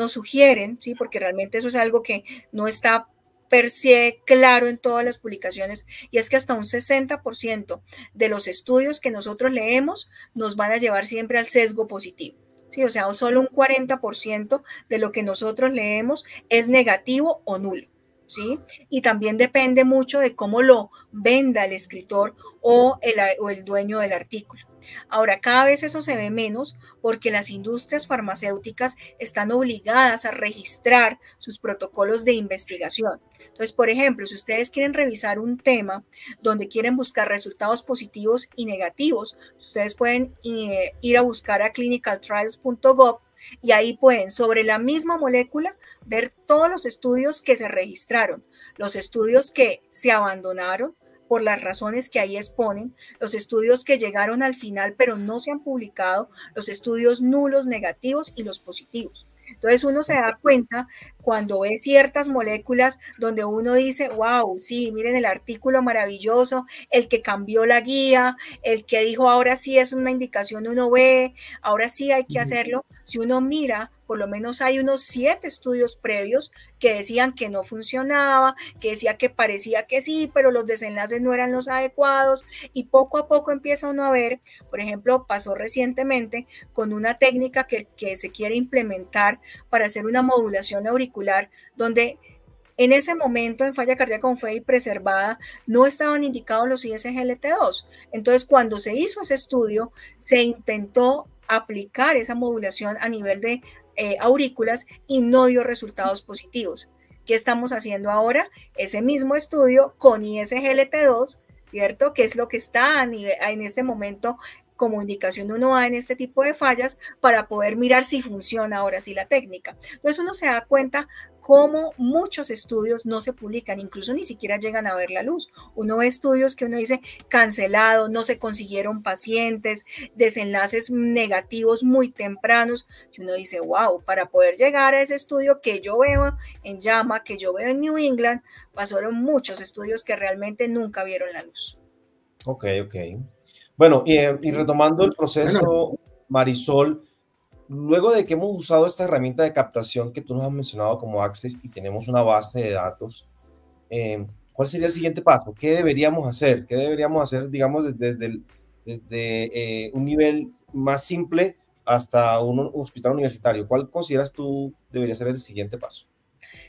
Speaker 3: sugieren, ¿sí?, porque realmente eso es algo que no está per se claro en todas las publicaciones, y es que hasta un 60% de los estudios que nosotros leemos nos van a llevar siempre al sesgo positivo, ¿sí? O sea, solo un 40% de lo que nosotros leemos es negativo o nulo, ¿sí? Y también depende mucho de cómo lo venda el escritor o el dueño del artículo. Ahora, cada vez eso se ve menos porque las industrias farmacéuticas están obligadas a registrar sus protocolos de investigación. Entonces, por ejemplo, si ustedes quieren revisar un tema donde quieren buscar resultados positivos y negativos, ustedes pueden ir a buscar a clinicaltrials.gov y ahí pueden, sobre la misma molécula, ver todos los estudios que se registraron, los estudios que se abandonaron por las razones que ahí exponen, los estudios que llegaron al final pero no se han publicado, los estudios nulos, negativos y los positivos. Entonces uno se da cuenta cuando ve ciertas moléculas donde uno dice, wow, sí, miren el artículo maravilloso, el que cambió la guía, el que dijo ahora sí es una indicación 1B, ahora sí hay que hacerlo. Si uno mira, por lo menos hay unos 7 estudios previos que decían que no funcionaba, que decía que parecía que sí, pero los desenlaces no eran los adecuados, y poco a poco empieza uno a ver, por ejemplo, pasó recientemente con una técnica que se quiere implementar para hacer una modulación auricular, donde en ese momento en falla cardíaca con fe y preservada no estaban indicados los ISGLT2. Entonces, cuando se hizo ese estudio, se intentó aplicar esa modulación a nivel de aurículas y no dio resultados positivos. ¿Qué estamos haciendo ahora? Ese mismo estudio con ISGLT2, ¿cierto? Que es lo que está en este momento como indicación 1A en este tipo de fallas, para poder mirar si funciona ahora sí la técnica. Entonces uno se da cuenta cómo muchos estudios no se publican, incluso ni siquiera llegan a ver la luz. Uno ve estudios que uno dice cancelado, no se consiguieron pacientes, desenlaces negativos muy tempranos, y uno dice, wow, para poder llegar a ese estudio que yo veo en JAMA, que yo veo en New England, pasaron muchos estudios que realmente nunca vieron la luz.
Speaker 2: Ok. Bueno, y retomando el proceso, Marisol, luego de que hemos usado esta herramienta de captación que tú nos has mencionado como Access y tenemos una base de datos, ¿cuál sería el siguiente paso? ¿Qué deberíamos hacer? ¿Qué deberíamos hacer, digamos, desde un nivel más simple hasta un hospital universitario? ¿Cuál consideras tú debería ser el siguiente paso?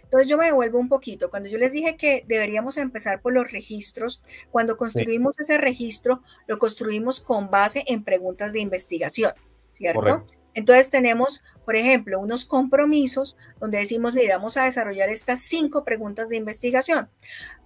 Speaker 3: Entonces yo me devuelvo un poquito. Cuando yo les dije que deberíamos empezar por los registros, cuando construimos ese registro, lo construimos con base en preguntas de investigación, ¿cierto? Correcto. Entonces tenemos, por ejemplo, unos compromisos donde decimos, mira, vamos a desarrollar estas 5 preguntas de investigación.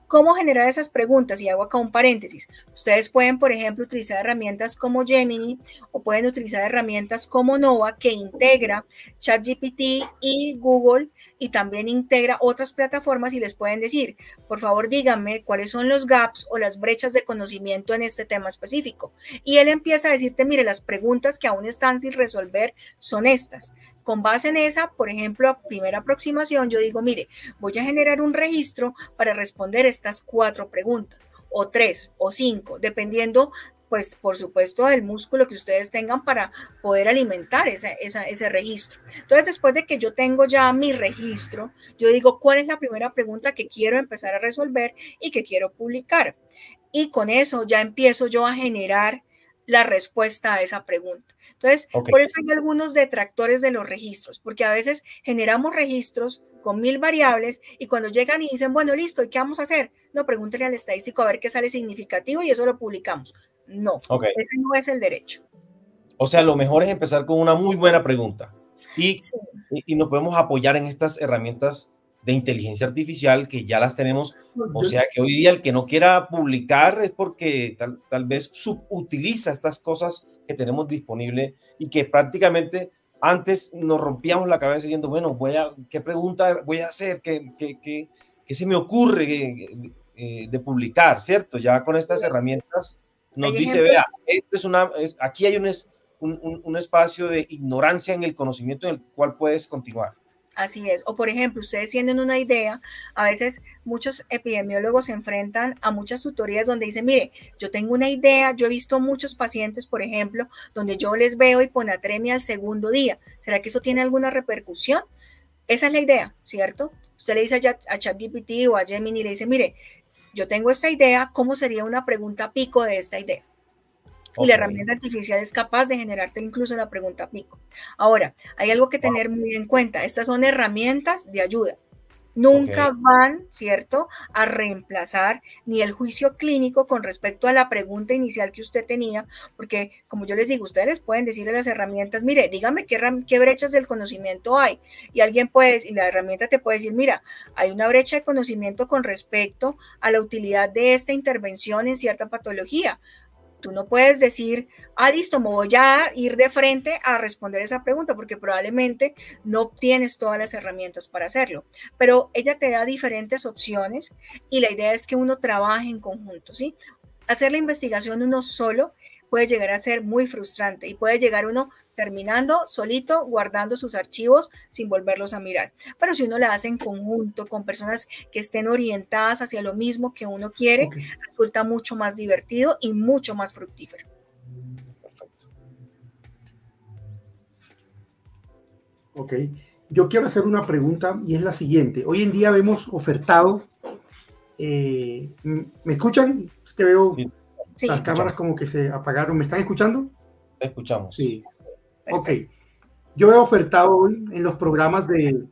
Speaker 3: ¿Cómo generar esas preguntas? Y hago acá un paréntesis. Ustedes pueden, por ejemplo, utilizar herramientas como Gemini o pueden utilizar herramientas como Nova, que integra ChatGPT y Google, y también integra otras plataformas, y les pueden decir, por favor, díganme cuáles son los gaps o las brechas de conocimiento en este tema específico. Y él empieza a decirte, mire, las preguntas que aún están sin resolver son estas. Con base en esa, por ejemplo, primera aproximación, yo digo, mire, voy a generar un registro para responder estas 4 preguntas, o 3, o 5, dependiendo, pues, por supuesto, del músculo que ustedes tengan para poder alimentar ese registro. Entonces, después de que yo tengo ya mi registro, yo digo, ¿cuál es la primera pregunta que quiero empezar a resolver y que quiero publicar? Y con eso ya empiezo yo a generar la respuesta a esa pregunta. Entonces, por eso hay algunos detractores de los registros, porque a veces generamos registros con 1000 variables y cuando llegan y dicen, bueno, listo, ¿y qué vamos a hacer? No, pregúntenle al estadístico a ver qué sale significativo y eso lo publicamos. No, ese no es el derecho.
Speaker 2: O sea, lo mejor es empezar con una muy buena pregunta y nos podemos apoyar en estas herramientas de inteligencia artificial que ya las tenemos. O sea que hoy día el que no quiera publicar es porque tal vez subutiliza estas cosas que tenemos disponibles y que prácticamente antes nos rompíamos la cabeza diciendo, bueno, ¿qué pregunta voy a hacer? ¿Qué se me ocurre de publicar? ¿Cierto? Ya con estas herramientas nos dice, vea, aquí hay un espacio de ignorancia en el conocimiento en el cual puedes continuar.
Speaker 3: Así es. O por ejemplo, ustedes tienen una idea, a veces muchos epidemiólogos se enfrentan a muchas tutorías donde dicen, mire, yo tengo una idea, yo he visto muchos pacientes, por ejemplo, donde yo les veo hiponatremia al segundo día. ¿Será que eso tiene alguna repercusión? Esa es la idea, ¿cierto? Usted le dice a ChatGPT o a Gemini, le dice, mire, yo tengo esta idea, ¿cómo sería una pregunta pico de esta idea? Y la herramienta artificial es capaz de generarte incluso la pregunta pico. Ahora, hay algo que tener muy en cuenta. Estas son herramientas de ayuda. Nunca van, ¿cierto?, a reemplazar ni el juicio clínico con respecto a la pregunta inicial que usted tenía, porque, como yo les digo, ustedes les pueden decir a las herramientas, mire, dígame qué brechas del conocimiento hay. Y y la herramienta te puede decir, mira, hay una brecha de conocimiento con respecto a la utilidad de esta intervención en cierta patología. Tú no puedes decir, listo, me voy a ir de frente a responder esa pregunta, porque probablemente no tienes todas las herramientas para hacerlo. Pero ella te da diferentes opciones y la idea es que uno trabaje en conjunto, ¿sí? Hacer la investigación uno solo puede llegar a ser muy frustrante y puede llegar uno terminando solito, guardando sus archivos sin volverlos a mirar. Pero si uno la hace en conjunto, con personas que estén orientadas hacia lo mismo que uno quiere, resulta mucho más divertido y mucho más fructífero.
Speaker 1: Perfecto. Ok. Yo quiero hacer una pregunta y es la siguiente. Hoy en día vemos ofertado, ¿me escuchan? Es que veo las cámaras como que se apagaron. ¿Me están escuchando?
Speaker 2: Te escuchamos.
Speaker 1: Sí. Ok, yo veo ofertado hoy en los programas en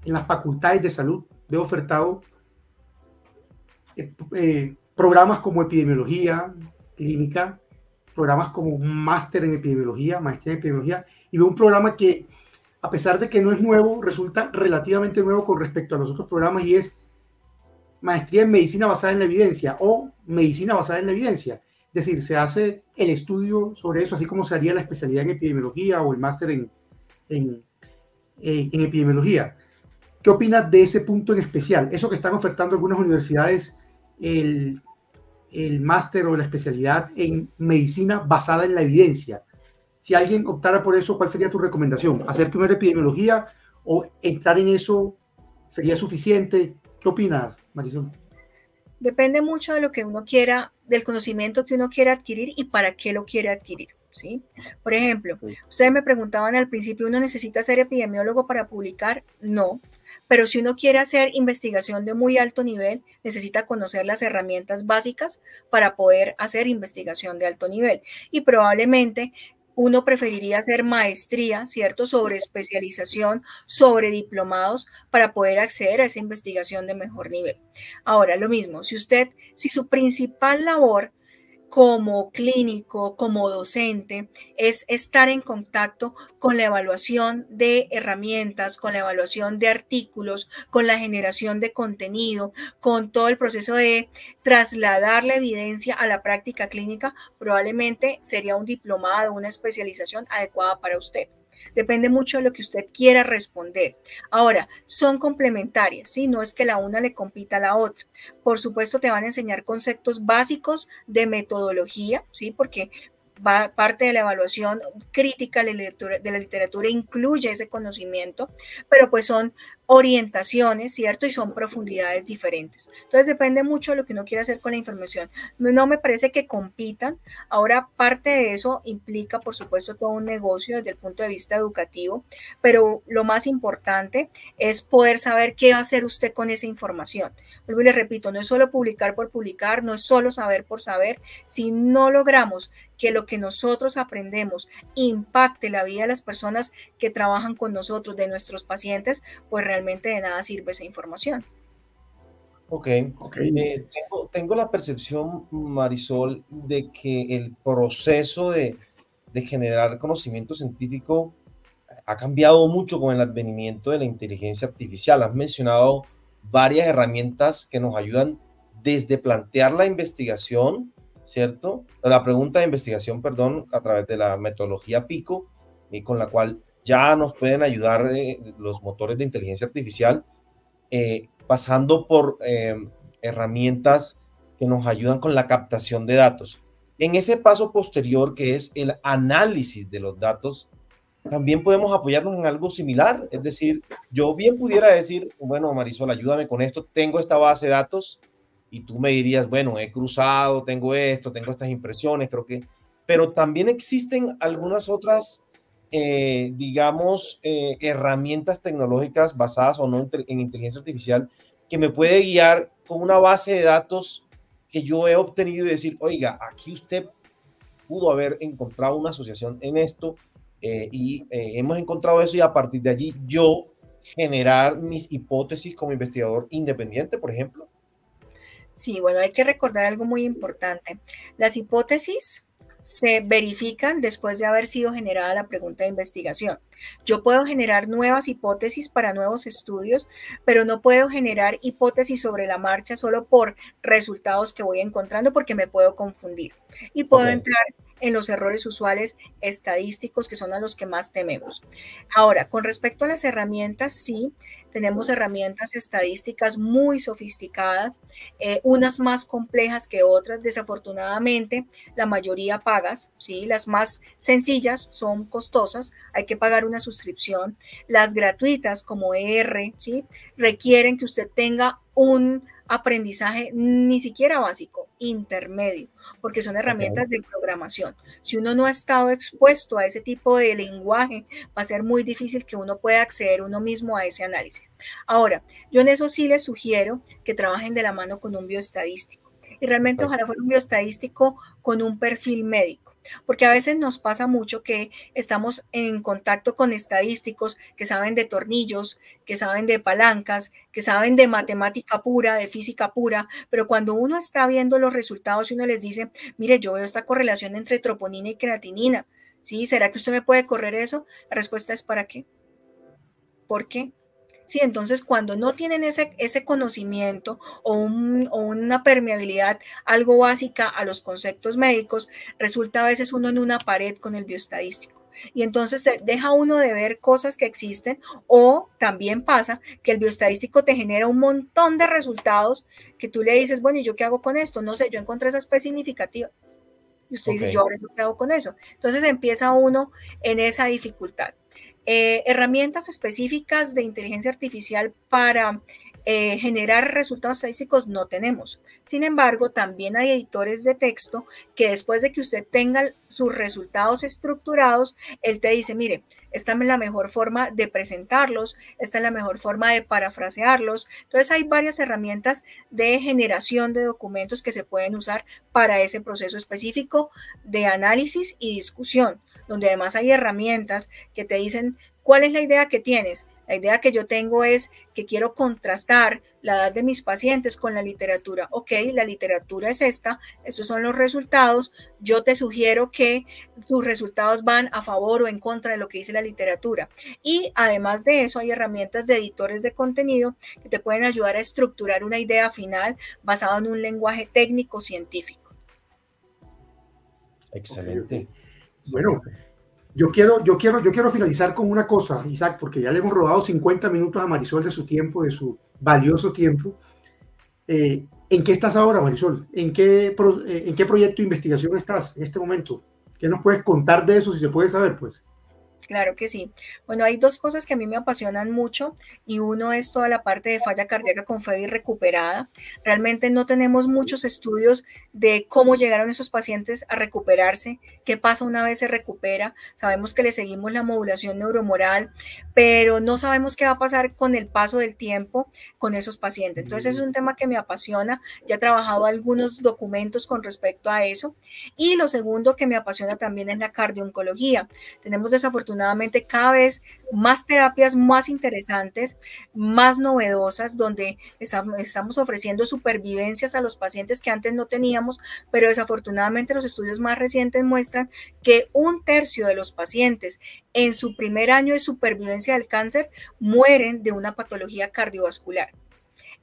Speaker 1: las facultades de salud, veo ofertado programas como epidemiología clínica, programas como máster en epidemiología, maestría en epidemiología, y veo un programa que, a pesar de que no es nuevo, resulta relativamente nuevo con respecto a los otros programas, y es maestría en medicina basada en la evidencia o medicina basada en la evidencia. Es decir, se hace el estudio sobre eso, así como se haría la especialidad en epidemiología o el máster en epidemiología. ¿Qué opinas de ese punto en especial? Eso que están ofertando algunas universidades, el máster o la especialidad en medicina basada en la evidencia. Si alguien optara por eso, ¿cuál sería tu recomendación? ¿Hacer primero epidemiología o entrar en eso sería suficiente? ¿Qué opinas, Marisol?
Speaker 3: Depende mucho de lo que uno quiera, del conocimiento que uno quiera adquirir y para qué lo quiere adquirir, ¿sí? Por ejemplo, ustedes me preguntaban al principio, ¿uno necesita ser epidemiólogo para publicar? No, pero si uno quiere hacer investigación de muy alto nivel, necesita conocer las herramientas básicas para poder hacer investigación de alto nivel. Y probablemente uno preferiría hacer maestría, ¿cierto?, sobre especialización, sobre diplomados, para poder acceder a esa investigación de mejor nivel. Ahora, lo mismo, si su principal labor como clínico, como docente, es estar en contacto con la evaluación de herramientas, con la evaluación de artículos, con la generación de contenido, con todo el proceso de trasladar la evidencia a la práctica clínica. Probablemente sería un diplomado, una especialización adecuada para usted. Depende mucho de lo que usted quiera responder. Ahora, son complementarias, ¿sí? No es que la una le compita a la otra. Por supuesto, te van a enseñar conceptos básicos de metodología, ¿sí? Porque parte de la evaluación crítica de la literatura incluye ese conocimiento, pero pues son orientaciones, ¿cierto? Y son profundidades diferentes. Entonces depende mucho de lo que uno quiera hacer con la información. No me parece que compitan. Ahora, parte de eso implica, por supuesto, todo un negocio desde el punto de vista educativo, pero lo más importante es poder saber qué va a hacer usted con esa información. Vuelvo y le repito, no es solo publicar por publicar, no es solo saber por saber. Si no logramos que lo que nosotros aprendemos impacte la vida de las personas que trabajan con nosotros, de nuestros pacientes, pues realmente de nada sirve esa información.
Speaker 2: Ok. Tengo la percepción, Marisol, de que el proceso de generar conocimiento científico ha cambiado mucho con el advenimiento de la inteligencia artificial. Has mencionado varias herramientas que nos ayudan desde plantear la investigación, ¿cierto? La pregunta de investigación, perdón, a través de la metodología PICO, con la cual ya nos pueden ayudar los motores de inteligencia artificial, pasando por herramientas que nos ayudan con la captación de datos. En ese paso posterior, que es el análisis de los datos, también podemos apoyarnos en algo similar. Es decir, yo bien pudiera decir, bueno, Marisol, ayúdame con esto, tengo esta base de datos, y tú me dirías, bueno, he cruzado, tengo esto, tengo estas impresiones, creo que... Pero también existen algunas otras, digamos, herramientas tecnológicas basadas o no en inteligencia artificial que me puede guiar con una base de datos que yo he obtenido y decir, oiga, aquí usted pudo haber encontrado una asociación en esto y hemos encontrado eso, y a partir de allí yo generar mis hipótesis como investigador independiente, por ejemplo.
Speaker 3: Sí, bueno, hay que recordar algo muy importante. Las hipótesis se verifican después de haber sido generada la pregunta de investigación. Yo puedo generar nuevas hipótesis para nuevos estudios, pero no puedo generar hipótesis sobre la marcha solo por resultados que voy encontrando, porque me puedo confundir y puedo entrar en los errores usuales estadísticos, que son a los que más tememos. Ahora, con respecto a las herramientas, sí, tenemos herramientas estadísticas muy sofisticadas, unas más complejas que otras. Desafortunadamente, la mayoría pagas, ¿sí? Las más sencillas son costosas, hay que pagar una suscripción. Las gratuitas, como R, ¿sí? Requieren que usted tenga un aprendizaje ni siquiera básico, intermedio, porque son herramientas de programación. Si uno no ha estado expuesto a ese tipo de lenguaje, va a ser muy difícil que uno pueda acceder uno mismo a ese análisis. Ahora, yo en eso sí les sugiero que trabajen de la mano con un bioestadístico. Y realmente ojalá fuera un bioestadístico con un perfil médico, porque a veces nos pasa mucho que estamos en contacto con estadísticos que saben de tornillos, que saben de palancas, que saben de matemática pura, de física pura, pero cuando uno está viendo los resultados y uno les dice, mire, yo veo esta correlación entre troponina y creatinina, ¿sí? ¿Será que usted me puede correr eso? La respuesta es ¿para qué? ¿Por qué? Sí, entonces cuando no tienen ese conocimiento o una permeabilidad algo básica a los conceptos médicos, resulta a veces uno en una pared con el bioestadístico. Y entonces deja uno de ver cosas que existen, o también pasa que el bioestadístico te genera un montón de resultados que tú le dices, bueno, ¿y yo qué hago con esto? No sé, yo encontré esa especie significativa. Y usted dice, ¿yo ahora qué hago con eso? Entonces empieza uno en esa dificultad. Herramientas específicas de inteligencia artificial para generar resultados estadísticos no tenemos. Sin embargo, también hay editores de texto que después de que usted tenga sus resultados estructurados, él te dice, mire, esta es la mejor forma de presentarlos, esta es la mejor forma de parafrasearlos. Entonces hay varias herramientas de generación de documentos que se pueden usar para ese proceso específico de análisis y discusión, donde además hay herramientas que te dicen cuál es la idea que tienes, La idea que yo tengo es que quiero contrastar la edad de mis pacientes con la literatura. Ok, la literatura es esta, estos son los resultados. Yo te sugiero que tus resultados van a favor o en contra de lo que dice la literatura. Y además de eso, hay herramientas de editores de contenido que te pueden ayudar a estructurar una idea final basada en un lenguaje técnico científico.
Speaker 2: Excelente.
Speaker 1: Bueno, yo quiero finalizar con una cosa, Isaac, porque ya le hemos robado 50 minutos a Marisol de su tiempo, de su valioso tiempo. ¿En qué estás ahora, Marisol? ¿En qué proyecto de investigación estás en este momento? ¿Qué nos puedes contar de eso, si se puede saber, pues?
Speaker 3: Claro que sí. Bueno, hay dos cosas que a mí me apasionan mucho y uno es toda la parte de falla cardíaca con FEBI recuperada. Realmente no tenemos muchos estudios de cómo llegaron esos pacientes a recuperarse, qué pasa una vez se recupera. Sabemos que le seguimos la modulación neuromoral, pero no sabemos qué va a pasar con el paso del tiempo con esos pacientes. Entonces es un tema que me apasiona. Ya he trabajado algunos documentos con respecto a eso. Y lo segundo que me apasiona también es la cardiooncología. Tenemos desafortunadamente cada vez más terapias más interesantes, más novedosas, donde estamos ofreciendo supervivencias a los pacientes que antes no teníamos, pero desafortunadamente los estudios más recientes muestran que 1/3 de los pacientes en su primer año de supervivencia del cáncer mueren de una patología cardiovascular.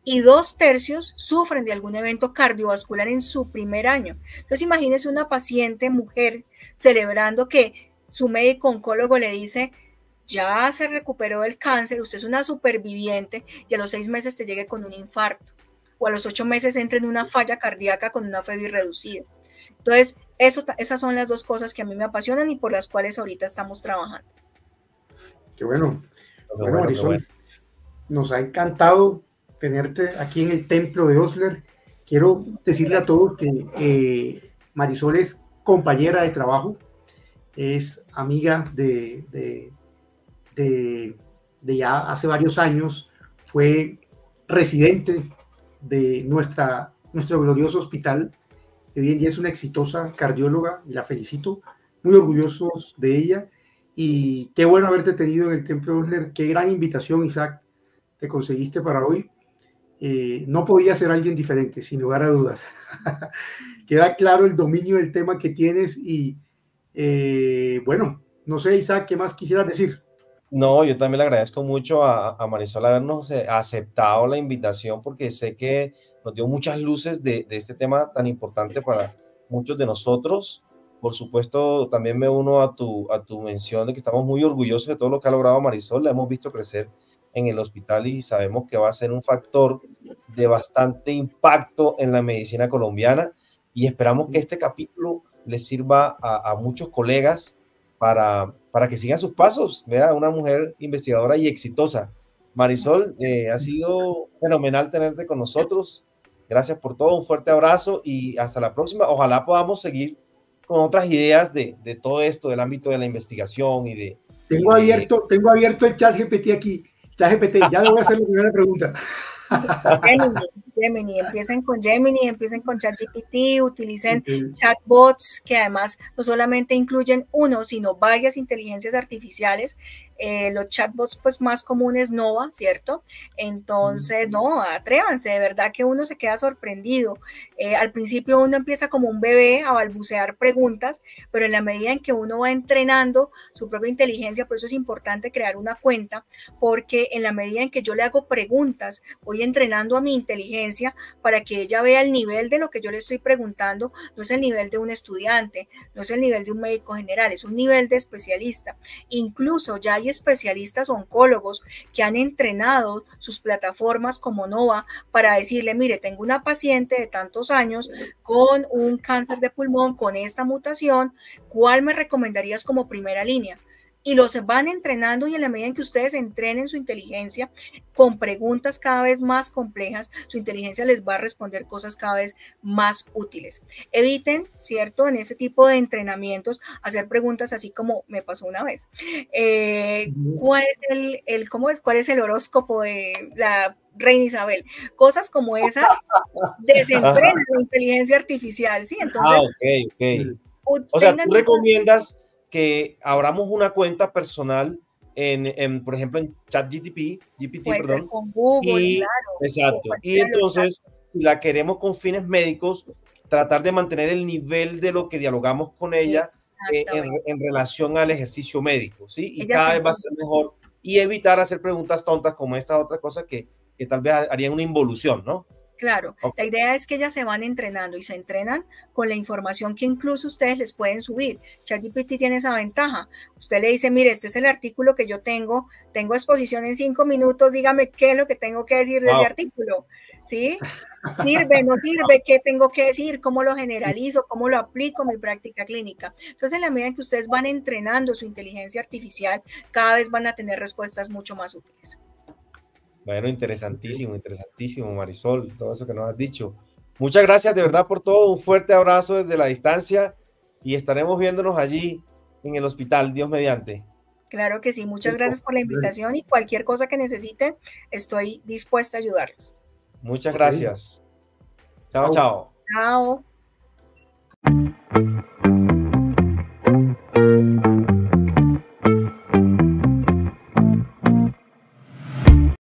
Speaker 3: Y 2/3 sufren de algún evento cardiovascular en su primer año. Entonces imagínense una paciente mujer celebrando que su médico oncólogo le dice, ya se recuperó del cáncer, usted es una superviviente, y a los 6 meses te llegue con un infarto, o a los 8 meses entre en una falla cardíaca con una FEBI reducida. Entonces, esas son las dos cosas que a mí me apasionan y por las cuales ahorita estamos trabajando.
Speaker 1: Qué bueno. Bueno, Marisol, nos ha encantado tenerte aquí en el templo de Osler. Quiero decirle a todos que Marisol es compañera de trabajo, es amiga de ya hace varios años, fue residente de nuestro glorioso hospital, que hoy en día es una exitosa cardióloga y la felicito, muy orgullosos de ella, y qué bueno haberte tenido en el templo de Osler. Qué gran invitación, Isaac, te conseguiste para hoy. No podía ser alguien diferente, sin lugar a dudas. Queda claro el dominio del tema que tienes y bueno, no sé, Isaac, ¿qué más quisieras decir?
Speaker 2: No, yo también le agradezco mucho a Marisol habernos aceptado la invitación, porque sé que nos dio muchas luces de este tema tan importante para muchos de nosotros. Por supuesto, también me uno a tu mención de que estamos muy orgullosos de todo lo que ha logrado Marisol. La hemos visto crecer en el hospital y sabemos que va a ser un factor de bastante impacto en la medicina colombiana, y esperamos que este capítulo les sirva a muchos colegas para que sigan sus pasos. Vea, una mujer investigadora y exitosa. Marisol, ha sido fenomenal tenerte con nosotros. Gracias por todo, un fuerte abrazo y hasta la próxima. Ojalá podamos seguir con otras ideas de todo esto, del ámbito de la investigación y de...
Speaker 1: Tengo abierto el chat GPT aquí. Chat GPT, ya le voy a hacer la primera pregunta.
Speaker 3: Gemini, empiecen con Gemini, empiecen con ChatGPT, utilicen chatbots que además no solamente incluyen uno, sino varias inteligencias artificiales. Los chatbots pues más comunes Nova, ¿cierto? Entonces, no, atrévanse, de verdad que uno se queda sorprendido. Al principio uno empieza como un bebé a balbucear preguntas, pero en la medida en que uno va entrenando su propia inteligencia, por eso es importante crear una cuenta, porque en la medida en que yo le hago preguntas, voy entrenando a mi inteligencia para que ella vea el nivel de lo que yo le estoy preguntando. No es el nivel de un estudiante, no es el nivel de un médico general, es un nivel de especialista. Incluso ya hay especialistas oncólogos que han entrenado sus plataformas como Nova para decirle, mire, tengo una paciente de tantos años con un cáncer de pulmón, con esta mutación, ¿cuál me recomendarías como primera línea? Y los van entrenando, y en la medida en que ustedes entrenen su inteligencia con preguntas cada vez más complejas, su inteligencia les va a responder cosas cada vez más útiles. Eviten, ¿cierto?, en ese tipo de entrenamientos hacer preguntas así como me pasó una vez. ¿Cuál es el horóscopo de la Reina Isabel? Cosas como esas desentrenan la inteligencia artificial, ¿sí? Entonces,
Speaker 2: okay. O sea, tú recomiendas que abramos una cuenta personal por ejemplo, en ChatGPT,
Speaker 3: puede ser con Google,
Speaker 2: y,
Speaker 3: claro.
Speaker 2: Exacto. Y entonces, si la queremos con fines médicos, tratar de mantener el nivel de lo que dialogamos con ella en relación al ejercicio médico, ¿sí? Y cada vez va a ser mejor, y evitar hacer preguntas tontas como esta otra cosa que tal vez harían una involución, ¿no?
Speaker 3: Claro, la idea es que ellas se van entrenando y se entrenan con la información que incluso ustedes les pueden subir. ChatGPT tiene esa ventaja. Usted le dice, mire, este es el artículo que yo tengo exposición en 5 minutos, dígame qué es lo que tengo que decir de ese artículo, ¿sí? ¿Sirve, no sirve? ¿Qué tengo que decir? ¿Cómo lo generalizo? ¿Cómo lo aplico en mi práctica clínica? Entonces, en la medida en que ustedes van entrenando su inteligencia artificial, cada vez van a tener respuestas mucho más útiles.
Speaker 2: Bueno, interesantísimo, Marisol, todo eso que nos has dicho. Muchas gracias de verdad por todo, un fuerte abrazo desde la distancia y estaremos viéndonos allí en el hospital, Dios mediante.
Speaker 3: Claro que sí, muchas gracias por la invitación y cualquier cosa que necesiten, estoy dispuesta a ayudarlos.
Speaker 2: Muchas gracias. Chao, chao.
Speaker 3: Chao.